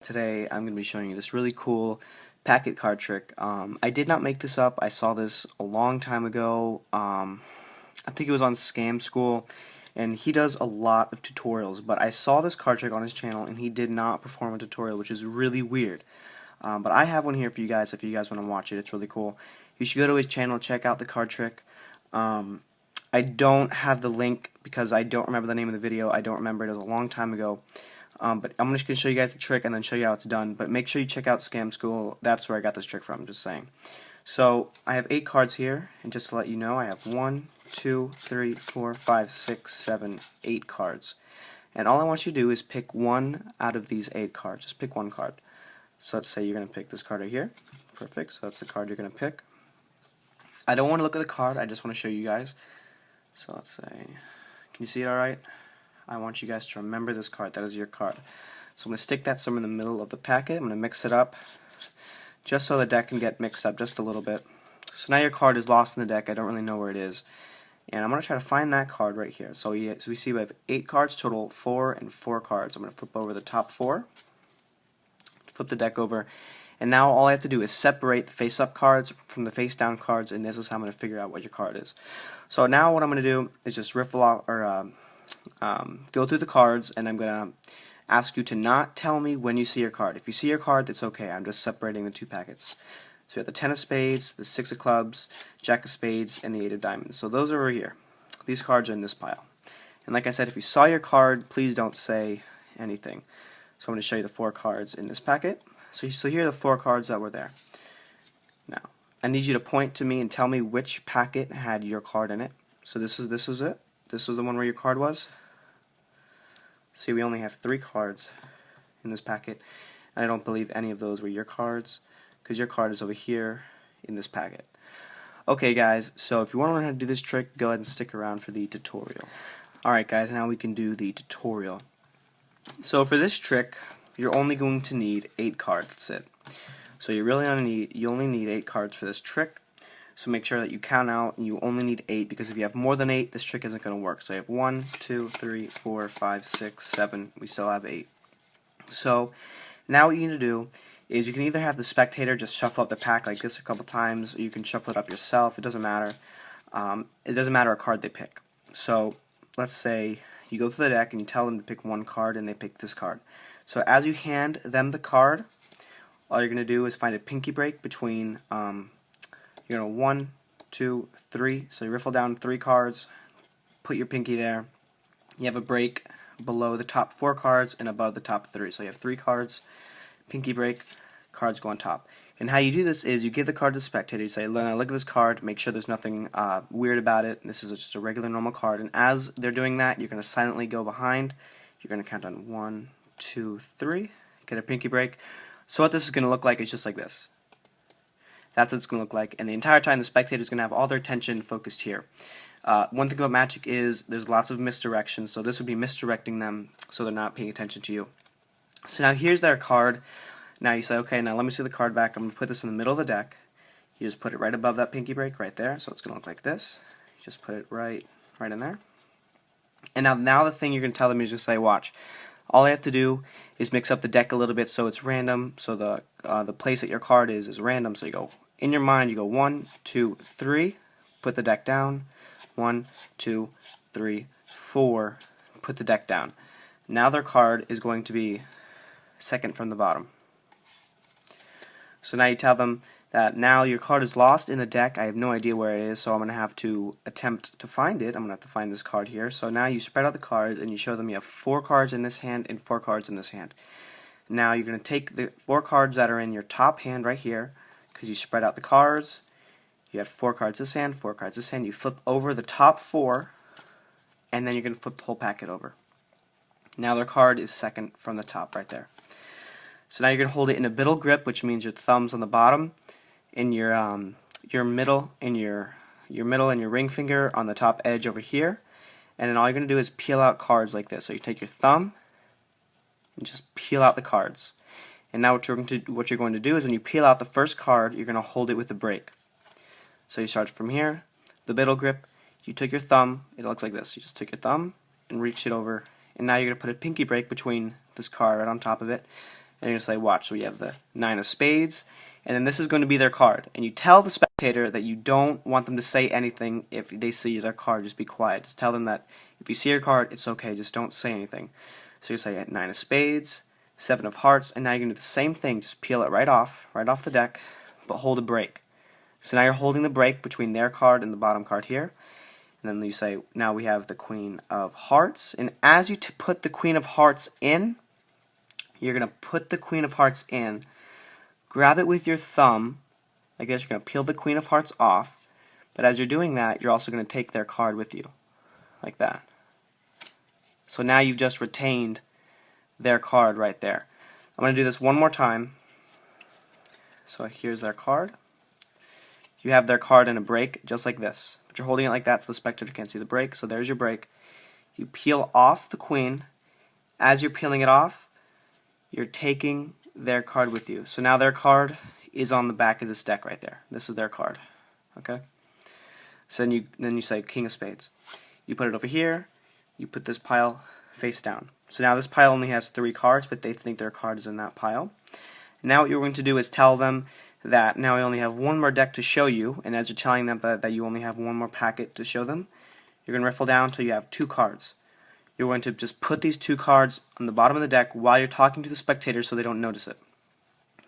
Today I'm going to be showing you this really cool packet card trick. I did not make this up. I saw this a long time ago. I think it was on Scam School, and he does a lot of tutorials, but I saw this card trick on his channel and he did not perform a tutorial, which is really weird. But I have one here for you guys if you guys want to watch it. It's really cool. You should go to his channel, check out the card trick. I don't have the link because I don't remember the name of the video. I don't remember it. It was a long time ago. But I'm just going to show you guys the trick and then show you how it's done. But make sure you check out Scam School. That's where I got this trick from, just saying. So I have 8 cards here, and just to let you know, I have 1, 2, 3, 4, 5, 6, 7, 8 cards. And all I want you to do is pick one out of these 8 cards. Just pick one card. So let's say you're going to pick this card right here. Perfect. So that's the card you're going to pick. I don't want to look at the card. I just want to show you guys. So let's say, can you see it all right? I want you guys to remember this card. That is your card. So I'm going to stick that somewhere in the middle of the packet. I'm going to mix it up just so the deck can get mixed up just a little bit. So now your card is lost in the deck. I don't really know where it is. And I'm going to try to find that card right here. So we see we have 8 cards, total 4 and 4 cards. I'm going to flip over the top 4, flip the deck over, and now all I have to do is separate the face-up cards from the face-down cards, and this is how I'm going to figure out what your card is. So now what I'm going to do is just riffle out, or go through the cards, and I'm going to ask you to not tell me when you see your card. If you see your card, that's okay. I'm just separating the 2 packets. So you have the 10 of spades, the 6 of clubs, Jack of spades, and the 8 of diamonds. So those are over here. These cards are in this pile. And like I said, if you saw your card, please don't say anything. So I'm going to show you the 4 cards in this packet. So here are the 4 cards that were there. Now, I need you to point to me and tell me which packet had your card in it. So this is it. This was the one where your card was. See, we only have 3 cards in this packet, and I don't believe any of those were your cards, because your card is over here in this packet. Okay guys, so if you want to learn how to do this trick, go ahead and stick around for the tutorial. Alright guys, now we can do the tutorial. So for this trick, you're only going to need 8 cards, that's it. So you only need 8 cards for this trick. So make sure that you count out and you only need 8, because if you have more than 8, this trick isn't going to work. So you have 1, 2, 3, 4, 5, 6, 7, we still have 8. So now what you need to do is you can either have the spectator just shuffle up the pack like this a couple times, or you can shuffle it up yourself. It doesn't matter. It doesn't matter what card they pick. So let's say you go through the deck and you tell them to pick one card and they pick this card. So as you hand them the card, all you're going to do is find a pinky break between 1, 2, 3. So you riffle down 3 cards, put your pinky there. You have a break below the top 4 cards and above the top 3. So you have 3 cards, pinky break, cards go on top. And how you do this is you give the card to the spectator. You say, look at this card, make sure there's nothing weird about it. This is just a regular normal card. And as they're doing that, you're going to silently go behind. You're going to count on 1, 2, 3, get a pinky break. So what this is going to look like is just like this. That's what it's going to look like, and the entire time the spectator is going to have all their attention focused here. One thing about magic is there's lots of misdirection, so this would be misdirecting them so they're not paying attention to you. So now here's their card. Now you say, okay, now let me see the card back. I'm going to put this in the middle of the deck. You just put it right above that pinky break right there, so it's going to look like this. You just put it right in there. And now the thing you're going to tell them is just say, watch. All I have to do is mix up the deck a little bit so it's random, so the place that your card is random. So you go, in your mind, you go 1, 2, 3, put the deck down, 1, 2, 3, 4, put the deck down. Now their card is going to be second from the bottom. So now you tell them that now your card is lost in the deck. I have no idea where it is, so I'm going to have to attempt to find it. I'm going to have to find this card here. So now you spread out the cards and you show them you have 4 cards in this hand and 4 cards in this hand. Now you're going to take the 4 cards that are in your top hand right here, because you spread out the cards. You have 4 cards this hand, 4 cards this hand. You flip over the top 4, and then you're going to flip the whole packet over. Now their card is second from the top right there. So now you're going to hold it in a middle grip, which means your thumb's on the bottom, and your middle and your ring finger on the top edge over here. And then all you're going to do is peel out cards like this. So you take your thumb and just peel out the cards. And now what you're going to do is when you peel out the first card, you're going to hold it with the break. So you start from here, the middle grip. You took your thumb. It looks like this. You just took your thumb and reached it over. And now you're going to put a pinky break between this card right on top of it. And you're going to say, watch. So we have the 9 of spades, and then this is going to be their card. And you tell the spectator that you don't want them to say anything if they see their card. Just be quiet. Just tell them that if you see your card, it's okay. Just don't say anything. So you say 9 of spades, 7 of hearts, and now you're going to do the same thing. Just peel it right off the deck, but hold a break. So now you're holding the break between their card and the bottom card here. And then you say, now we have the Queen of Hearts. And as you put the Queen of Hearts in, you're going to put the Queen of Hearts in, grab it with your thumb, like this. You're going to peel the Queen of Hearts off. But as you're doing that, you're also going to take their card with you, like that. So now you've just retained their card right there. I'm going to do this one more time. So here's their card. You have their card in a break, just like this. But you're holding it like that so the spectator can't see the break. So there's your break. You peel off the queen. As you're peeling it off, you're taking their card with you. So now their card is on the back of this deck right there. This is their card. Okay? So then you say King of Spades. You put it over here. You put this pile face down. So now this pile only has 3 cards, but they think their card is in that pile. Now what you're going to do is tell them that now I only have one more deck to show you, and as you're telling them that you only have one more packet to show them, you're going to riffle down until you have 2 cards. You're going to just put these 2 cards on the bottom of the deck while you're talking to the spectators so they don't notice it.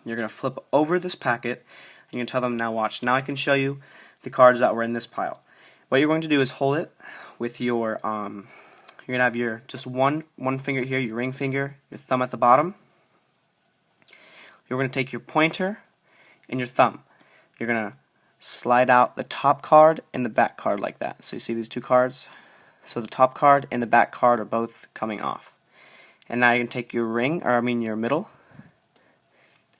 You're going to flip over this packet, and you're going to tell them, now watch, now I can show you the cards that were in this pile. What you're going to do is hold it with your, you're going to have your, just one finger here, your ring finger, your thumb at the bottom. You're going to take your pointer and your thumb. You're going to slide out the top card and the back card like that. So you see these 2 cards? So the top card and the back card are both coming off. And now you can take your ring, or your middle,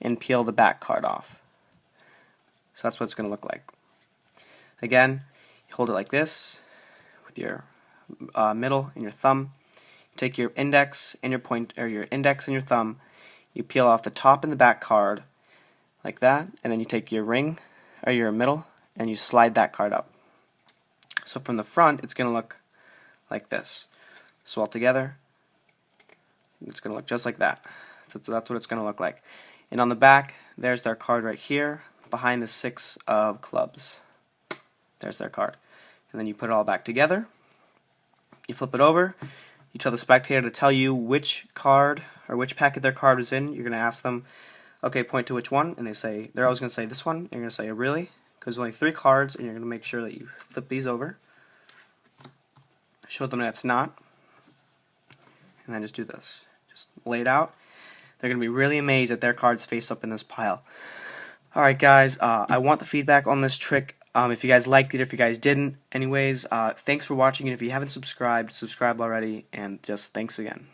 and peel the back card off. So that's what it's going to look like. Again, you hold it like this with your middle and your thumb. Take your index and your index and your thumb. You peel off the top and the back card like that, and then you take your ring or your middle and you slide that card up. So from the front, it's going to look like this. So all together, it's going to look just like that. So that's what it's going to look like. And on the back, there's their card right here behind the 6 of clubs. There's their card. And then you put it all back together. You flip it over. You tell the spectator to tell you which card or which packet their card is in. You're going to ask them, okay, point to which one, and they're always going to say this one. You're going to say, really? Because there's only 3 cards, and you're going to make sure that you flip these over. Show them that it's not. And then just do this. Just lay it out. They're going to be really amazed that their cards face up in this pile. Alright guys, I want the feedback on this trick. If you guys liked it, if you guys didn't. Anyways, thanks for watching, and if you haven't subscribed, subscribe already, and just thanks again.